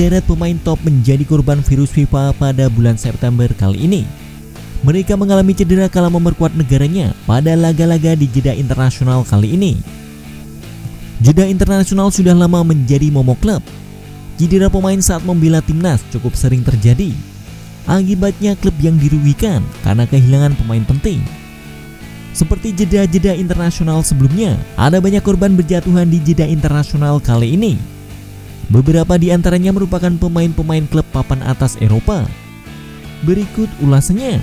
sederet pemain top menjadi korban virus FIFA pada bulan September kali ini. Mereka mengalami cedera kala memperkuat negaranya pada laga-laga di jeda internasional kali ini. Jeda internasional sudah lama menjadi momok klub. Cedera pemain saat membela timnas cukup sering terjadi. Akibatnya klub yang dirugikan karena kehilangan pemain penting. Seperti jeda-jeda internasional sebelumnya, ada banyak korban berjatuhan di jeda internasional kali ini. Beberapa di antaranya merupakan pemain-pemain klub papan atas Eropa. Berikut ulasannya.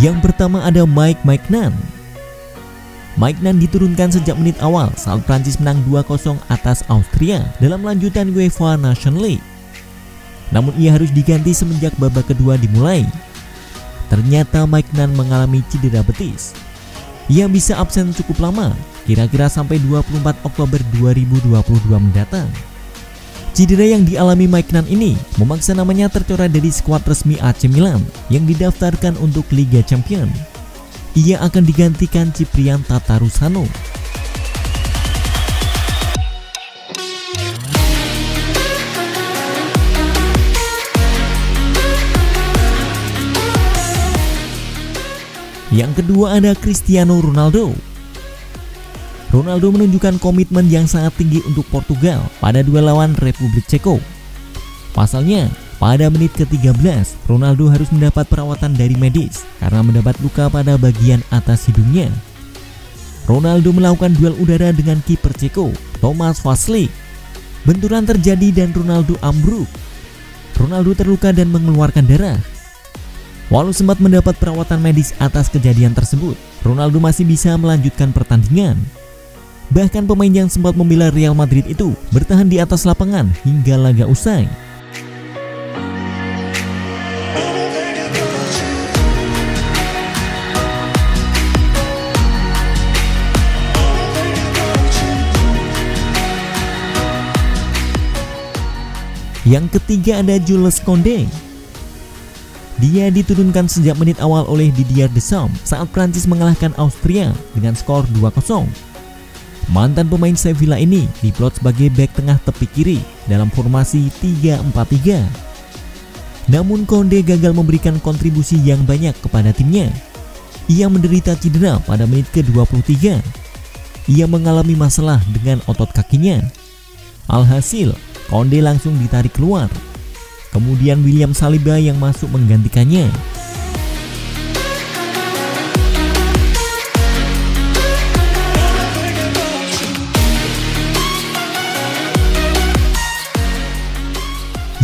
Yang pertama ada Mike Maignan. Maignan diturunkan sejak menit awal saat Prancis menang 2-0 atas Austria dalam lanjutan UEFA Nations League. Namun ia harus diganti semenjak babak kedua dimulai. Ternyata Maignan mengalami cedera betis. Ia bisa absen cukup lama, kira-kira sampai 24 Oktober 2022 mendatang. Cedera yang dialami Maignan ini memaksa namanya tercoret dari skuad resmi AC Milan yang didaftarkan untuk Liga Champions. Ia akan digantikan Ciprian Tatarusanu. Yang kedua ada Cristiano Ronaldo. Ronaldo menunjukkan komitmen yang sangat tinggi untuk Portugal pada duel lawan Republik Ceko. Pasalnya, pada menit ke-13, Ronaldo harus mendapat perawatan dari medis karena mendapat luka pada bagian atas hidungnya. Ronaldo melakukan duel udara dengan kiper Ceko, Tomáš Vašík. Benturan terjadi dan Ronaldo ambruk. Ronaldo terluka dan mengeluarkan darah. Walau sempat mendapat perawatan medis atas kejadian tersebut, Ronaldo masih bisa melanjutkan pertandingan. Bahkan pemain yang sempat membela Real Madrid itu bertahan di atas lapangan hingga laga usai. Yang ketiga ada Jules Koundé. Dia diturunkan sejak menit awal oleh Didier Deschamps saat Prancis mengalahkan Austria dengan skor 2-0. Mantan pemain Sevilla ini diplot sebagai bek tengah tepi kiri dalam formasi 3-4-3. Namun Koundé gagal memberikan kontribusi yang banyak kepada timnya. Ia menderita cedera pada menit ke-23. Ia mengalami masalah dengan otot kakinya. Alhasil, Koundé langsung ditarik keluar. Kemudian William Saliba yang masuk menggantikannya.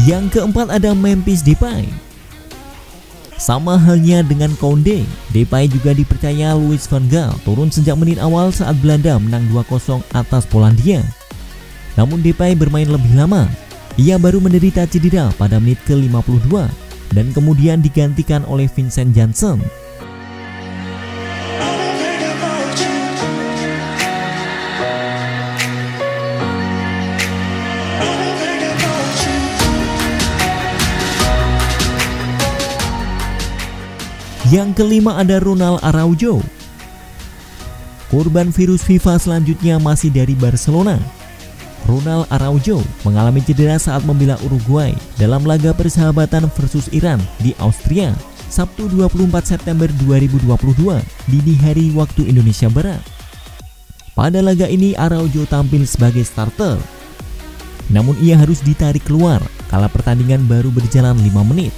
Yang keempat ada Memphis Depay. Sama halnya dengan Koundé, Depay juga dipercaya Louis van Gaal turun sejak menit awal saat Belanda menang 2-0 atas Polandia. Namun Depay bermain lebih lama. Ia baru menderita cedera pada menit ke-52 dan kemudian digantikan oleh Vincent Janssen. Yang kelima ada Ronald Araujo. Korban virus FIFA selanjutnya masih dari Barcelona. Ronald Araujo mengalami cedera saat membela Uruguay dalam laga persahabatan versus Iran di Austria, Sabtu 24 September 2022 dini hari waktu Indonesia Barat. Pada laga ini Araujo tampil sebagai starter. Namun ia harus ditarik keluar kala pertandingan baru berjalan 5 menit.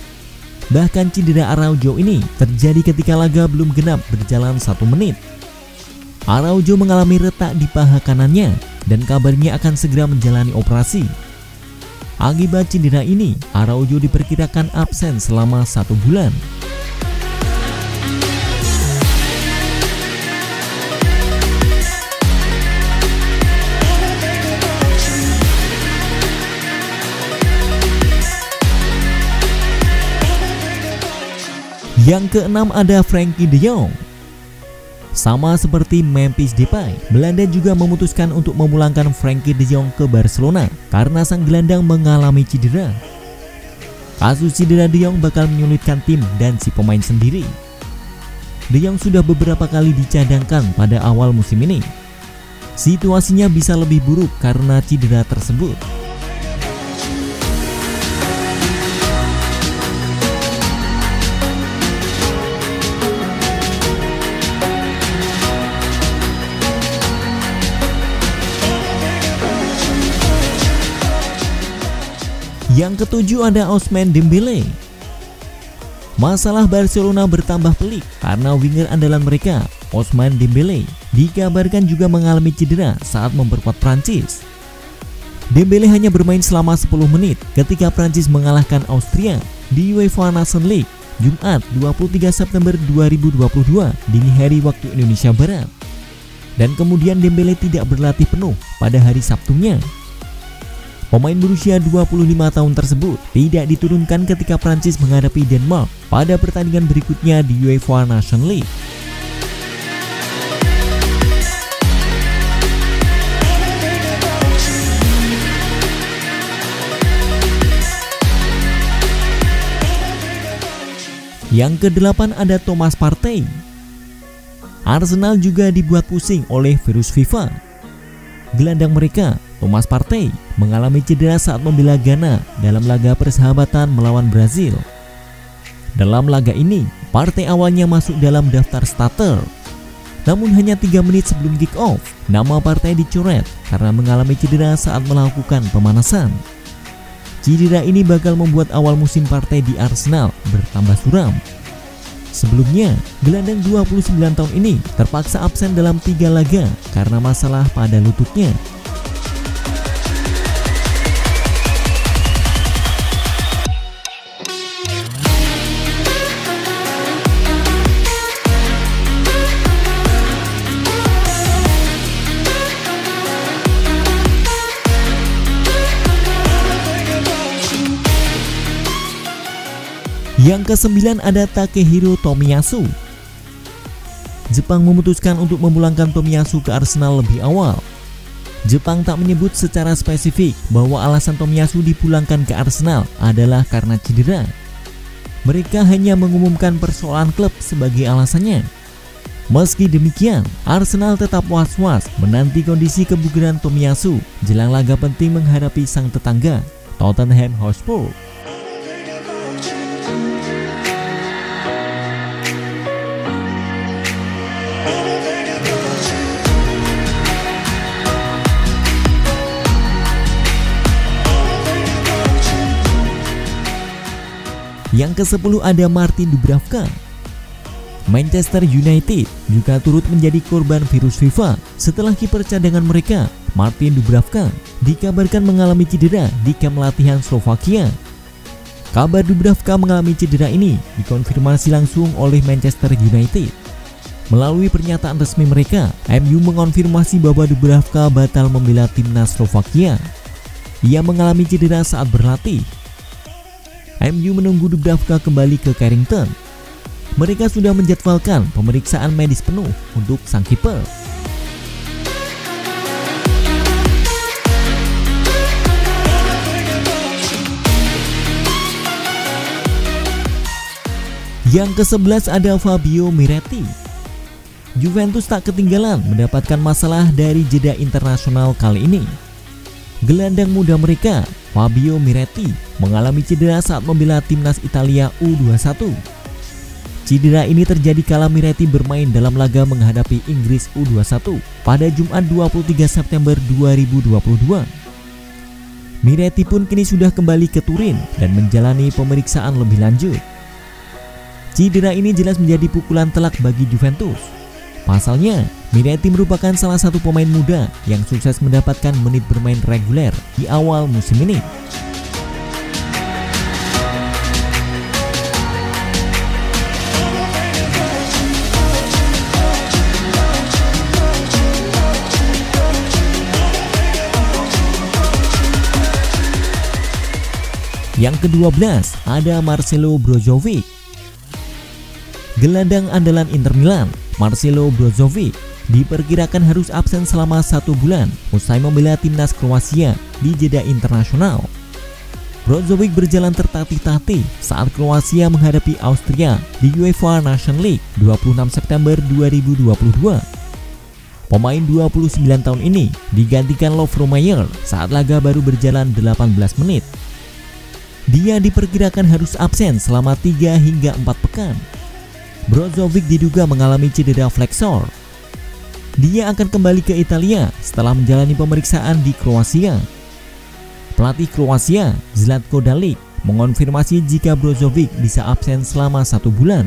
Bahkan cedera Araujo ini terjadi ketika laga belum genap berjalan 1 menit. Araujo mengalami retak di paha kanannya dan kabarnya akan segera menjalani operasi. Akibat cedera ini, Araujo diperkirakan absen selama 1 bulan. Yang keenam ada Frenkie de Jong. Sama seperti Memphis Depay, Belanda juga memutuskan untuk memulangkan Frenkie de Jong ke Barcelona karena sang gelandang mengalami cedera. Kasus cedera de Jong bakal menyulitkan tim dan si pemain sendiri. De Jong sudah beberapa kali dicadangkan pada awal musim ini. Situasinya bisa lebih buruk karena cedera tersebut. Yang ketujuh ada Ousmane Dembélé. Masalah Barcelona bertambah pelik karena winger andalan mereka, Ousmane Dembélé, dikabarkan juga mengalami cedera saat memperkuat Prancis. Dembélé hanya bermain selama 10 menit ketika Prancis mengalahkan Austria di UEFA Nations League Jumat 23 September 2022 dini hari waktu Indonesia Barat. Dan kemudian Dembélé tidak berlatih penuh pada hari Sabtunya. Pemain berusia 25 tahun tersebut tidak diturunkan ketika Prancis menghadapi Denmark pada pertandingan berikutnya di UEFA Nations League. Yang kedelapan ada Thomas Partey. Arsenal juga dibuat pusing oleh virus FIFA. Gelandang mereka, Thomas Partey, mengalami cedera saat membela Ghana dalam laga persahabatan melawan Brazil. Dalam laga ini, Partey awalnya masuk dalam daftar starter. Namun hanya 3 menit sebelum kick off, nama Partey dicoret karena mengalami cedera saat melakukan pemanasan. Cedera ini bakal membuat awal musim Partey di Arsenal bertambah suram. Sebelumnya, gelandang 29 tahun ini terpaksa absen dalam 3 laga karena masalah pada lututnya. Yang ke-9 ada Takehiro Tomiyasu. Jepang memutuskan untuk memulangkan Tomiyasu ke Arsenal lebih awal. Jepang tak menyebut secara spesifik bahwa alasan Tomiyasu dipulangkan ke Arsenal adalah karena cedera. Mereka hanya mengumumkan persoalan klub sebagai alasannya. Meski demikian, Arsenal tetap was-was menanti kondisi kebugaran Tomiyasu jelang laga penting menghadapi sang tetangga, Tottenham Hotspur. Yang ke-10 ada Martin Dubravka. Manchester United juga turut menjadi korban virus FIFA setelah kiper cadangan mereka, Martin Dubravka, dikabarkan mengalami cedera di kamp latihan Slovakia. Kabar Dubravka mengalami cedera ini dikonfirmasi langsung oleh Manchester United. Melalui pernyataan resmi mereka, MU mengonfirmasi bahwa Dubravka batal membela timnas Slovakia. Ia mengalami cedera saat berlatih. MU menunggu Dubravka kembali ke Carrington. Mereka sudah menjadwalkan pemeriksaan medis penuh untuk sang kiper. Yang ke-11 ada Fabio Miretti. Juventus tak ketinggalan mendapatkan masalah dari jeda internasional kali ini. Gelandang muda mereka, Fabio Miretti, mengalami cedera saat membela timnas Italia U21. Cedera ini terjadi kala Miretti bermain dalam laga menghadapi Inggris U21 pada Jumat 23 September 2022. Miretti pun kini sudah kembali ke Turin dan menjalani pemeriksaan lebih lanjut. Cedera ini jelas menjadi pukulan telak bagi Juventus. Pasalnya, Miretti merupakan salah satu pemain muda yang sukses mendapatkan menit bermain reguler di awal musim ini. Yang ke-12 ada Marcelo Brozovic. Gelandang andalan Inter Milan, Marcelo Brozovic, diperkirakan harus absen selama 1 bulan usai membela timnas Kroasia di jeda internasional. Brozovic berjalan tertatih-tatih saat Kroasia menghadapi Austria di UEFA Nations League 26 September 2022. Pemain 29 tahun ini digantikan Lovro Mayer saat laga baru berjalan 18 menit. Dia diperkirakan harus absen selama 3 hingga 4 pekan. Brozovic diduga mengalami cedera flexor. Dia akan kembali ke Italia setelah menjalani pemeriksaan di Kroasia. Pelatih Kroasia, Zlatko Dalic, mengonfirmasi jika Brozovic bisa absen selama 1 bulan.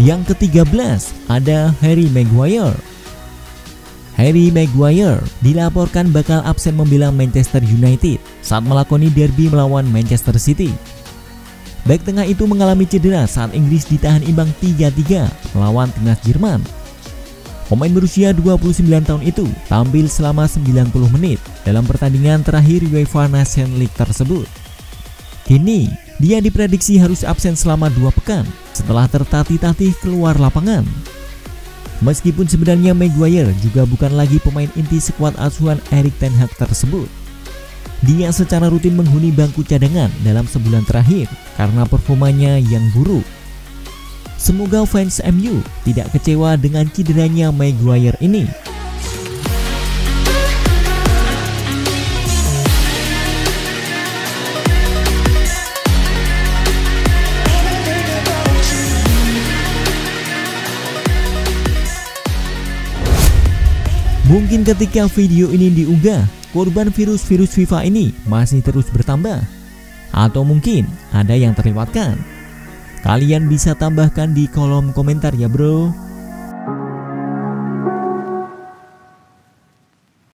Yang ke-13 ada Harry Maguire. Harry Maguire dilaporkan bakal absen membela Manchester United saat melakoni derby melawan Manchester City. Bek tengah itu mengalami cedera saat Inggris ditahan imbang 3-3 melawan timnas Jerman. Pemain berusia 29 tahun itu tampil selama 90 menit dalam pertandingan terakhir UEFA Nations League tersebut. Kini, dia diprediksi harus absen selama 2 pekan setelah tertatih-tatih keluar lapangan. Meskipun sebenarnya Maguire juga bukan lagi pemain inti skuad asuhan Erik ten Hag tersebut. Dia secara rutin menghuni bangku cadangan dalam sebulan terakhir karena performanya yang buruk. Semoga fans MU tidak kecewa dengan cederanya Maguire ini. Mungkin ketika video ini diunggah, korban virus FIFA ini masih terus bertambah. Atau mungkin ada yang terlewatkan. Kalian bisa tambahkan di kolom komentar ya bro.